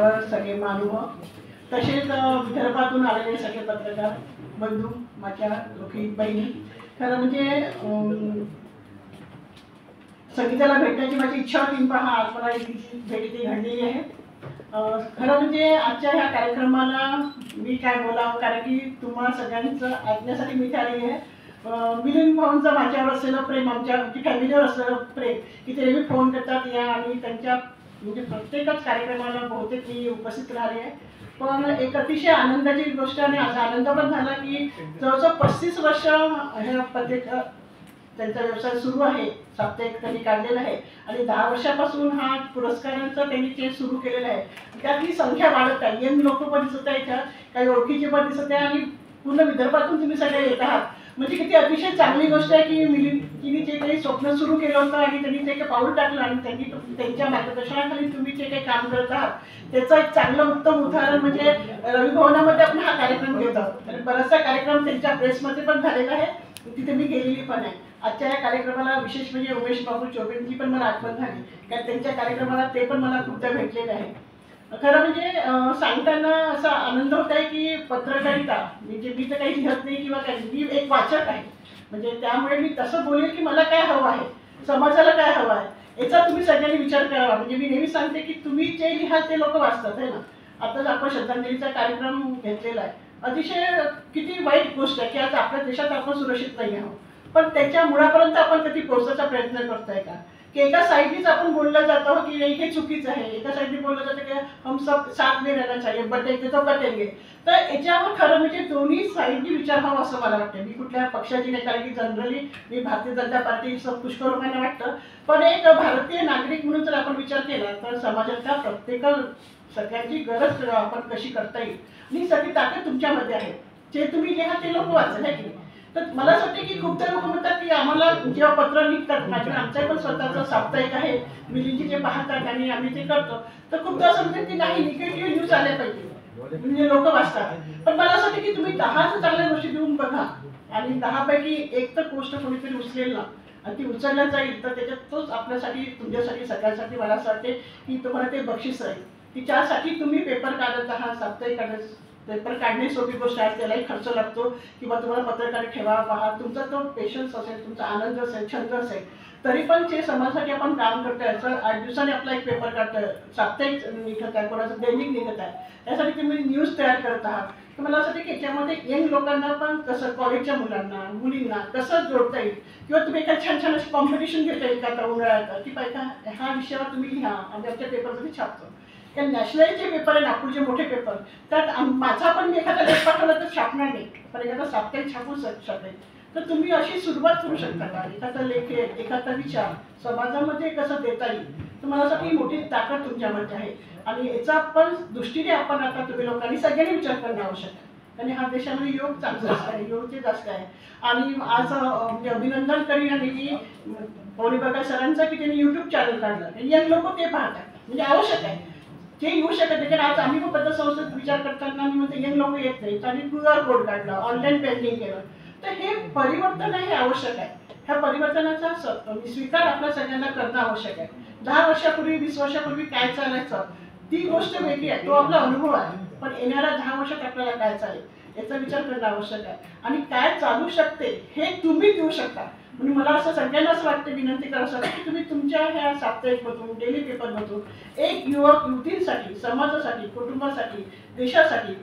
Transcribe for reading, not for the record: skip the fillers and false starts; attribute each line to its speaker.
Speaker 1: सगळे महानुभाव तसेच विदर्भातून आलेले सगळे पत्रकार बंधू माझ्या दोघी बहिणी खरं म्हणजे संगीताला भेटण्याची माझी इच्छा होती पण आज मला भेट इथे घडलेली आहे। खरं म्हणजे आजच्या ह्या कार्यक्रमाला मी काय बोलावं कारण की तुम्हाला सगळ्यांचं ऐकण्यासाठी मी इथे आलेली आहे। मिलिंद भाऊंचं माझ्यावर असलेलं प्रेम आमची फॅमिलीवर असलेलं प्रेम की ते नेहमी फोन करतात या आणि त्यांच्या म्हणजे प्रत्येकच कार्यक्रमाला बहुतेक मी उपस्थित राहिले आहे। पण एक अतिशय आनंदाची गोष्ट आणि आज आनंद पण झाला की जवळजवळ 35 वर्ष ह्या पत्रिका त्यांचा व्यवसाय सुरू आहे। साप्ताहिक त्यांनी काढलेला आहे आणि 10 वर्षापासून हा पुरस्कारांचा त्यांनी ते सुरू केलेला आहे। त्यातली संख्या वाढत आहे, यंग लोक पण दिसत आहे, त्यात काही ओळखीचे पण दिसत आहे आणि पूर्ण विदर्भातून तुम्ही सगळे येत आहात म्हणजे किती अतिशय चांगली गोष्ट आहे की मिलिंदजींनी जे काही स्वप्न सुरू केलं होतं आणि त्यांनी ते काही पाऊल टाकलं आणि त्यांनी त्यांच्या मार्गदर्शनाखाली तुम्ही जे काही काम करत आहात त्याचं एक चांगलं उत्तम उदाहरण म्हणजे रवी भवनामध्ये आपण हा कार्यक्रम घेत आहोत आणि बराचसा कार्यक्रम त्यांच्या प्रेसमध्ये पण झालेला आहे, तिथे मी गेलेली पण आहे। आजच्या या कार्यक्रमाला विशेष म्हणजे उमेश बाबू चोपेंची पण मला आठवण झाली कारण त्यांच्या कार्यक्रमाला ते पण मला खूपदा भेटलेले आहे। खरं म्हणजे सांगताना असा आनंद होत आहे की पत्रकारिता म्हणजे मी तर काही लिहत नाही किंवा काही, मी एक वाचक आहे म्हणजे त्यामुळे मी तसं बोलेल की मला काय हवं आहे, समाजाला काय हवं आहे याचा तुम्ही सगळ्यांनी विचार करावा। म्हणजे मी नेहमी सांगते की तुम्ही जे लिहाल ते लोक वाचतात आहे ना। आताच आपण श्रद्धांजलीचा कार्यक्रम घेतलेला आहे, अतिशय किती वाईट गोष्ट आहे की आज आपल्या देशात आपण सुरक्षित नाही आहोत पण त्याच्या मुळापर्यंत आपण कधी पोहोचण्याचा प्रयत्न करतोय का की एका साईडनीच आपण बोललं जातो की नाही हे चुकीचं आहे, एका साईडनी बोललं जातं की हम सब साथ में रहना चाहिए बटेंगे तो बटेंगे। तर याच्यावर खरं म्हणजे दोन्ही साईडनी विचार हवा असं मला वाटतं। मी कुठल्या पक्षाची नाही कारण की जनरली मी भारतीय जनता पार्टीचं पुष्कळ लोकांना वाटतं पण एक भारतीय नागरिक म्हणून जर आपण विचार केला तर समाजाच्या प्रत्येक सगळ्यांची गरज आपण कशी करता येईल आणि सगळी ताकद तुमच्यामध्ये आहे। जे तुम्ही लिहा ते लोक वाचन आहे की नाही। तर मला असं वाटतं की खूपदा लोक म्हणतात की आम्हाला जेव्हा पत्र लिखतात माझ्या आमचं पण स्वतःचं साप्ताहिक आहे मिलिंदजी जे पाहतात आणि आम्ही ते करतो तर खूपदा असं म्हणतात की नाही निगेटिव्ह न्यूज आल्या पाहिजे म्हणजे लोक वाचतात पण मला असं वाटतं की तुम्ही 10 चांगल्या गोष्टी देऊन बघा आणि 10 पैकी एक तर गोष्ट कोणीतरी उचलेल ना आणि ती उचलल्या जाईल तर त्याच्यात तोच आपल्यासाठी तुमच्यासाठी सगळ्यांसाठी मला असं वाटते की तुम्हाला ते बक्षीस राहील की त्यासाठी तुम्ही पेपर काढत आहात साप्ताहिक काढत पेपर काढणे सोपी गोष्ट आहे, त्यालाही खर्च लागतो किंवा तुम्हाला पत्रकार ठेवा पहा तुमचा तो पेशन्स असेल तुमचा आनंद असेल छंद असेल तरी पण जे समाजासाठी आपण काम करतोय असं 8 दिवसांनी आपला एक पेपर काढतोय साप्ताहिक निघत आहे कोणाचं दैनिक निघत आहे त्यासाठी तुम्ही न्यूज तयार करत आहात तर मला असं वाटतं की याच्यामध्ये यंग लोकांना पण कसं कॉलेजच्या मुलांना मुलींना कसं जोडता येईल किंवा तुम्ही एखादी छान छान अशी कॉम्पिटिशन घेता येईल का आता उन्हाळ्यात की पाहिजे ह्या विषयावर तुम्ही लिहा आम्ही आमच्या पेपरमध्ये छापतो कारण नॅशनलचे पेपर आहे नागपूरचे मोठे पेपर त्यात माझा पण मी एखादा लेख पाठवला तर छापणार नाही पण एखादा साप्ताहिक छापू शकेल तर तुम्ही अशी सुरुवात करू शकता का एखादा लेख एखादा विचार समाजामध्ये कसं देता येईल तर मला असं की मोठी ताकद तुमच्यामध्ये आहे आणि याचा पण दृष्टीने आपण आता तुम्ही लोकांनी सगळ्यांनी विचार करणं आवश्यक आहे आणि हा देशामध्ये योग चांगला आहे योग ते जास्त आहे। आणि आज म्हणजे अभिनंदन करीन आणि मी पौनी बघा सरांचा की त्यांनी YouTube चॅनल काढलं यंग लोक ते पाहतात म्हणजे आवश्यक आहे जे येऊ शकत नाही कारण आज आम्ही पण पतसंस्थेत विचार करताना आम्ही म्हणतो यंग लोक येत नाहीत आणि QR कोड काढला ऑनलाईन पेंटिंग केलं तर हे परिवर्तन आहे हे आवश्यक आहे। ह्या परिवर्तनाचा स्वीकार आपल्या सगळ्यांना करणं आवश्यक आहे। 10 वर्षापूर्वी 20 वर्षापूर्वी काय चालायचं ती गोष्ट वेगळी आहे तो आपला अनुभव आहे पण येणाऱ्या 10 वर्षात आपल्याला काय चालेल याचा विचार करणं आवश्यक आहे आणि काय चालू शकते हे तुम्ही देऊ शकता। म्हणून मला असं सगळ्यांना असं वाटतं विनंती करायचं की तुम्ही तुमच्या ह्या साप्ताहिकमधून डेली पेपरमधून एक युवक युवतींसाठी समाजासाठी कुटुंबासाठी देशासाठी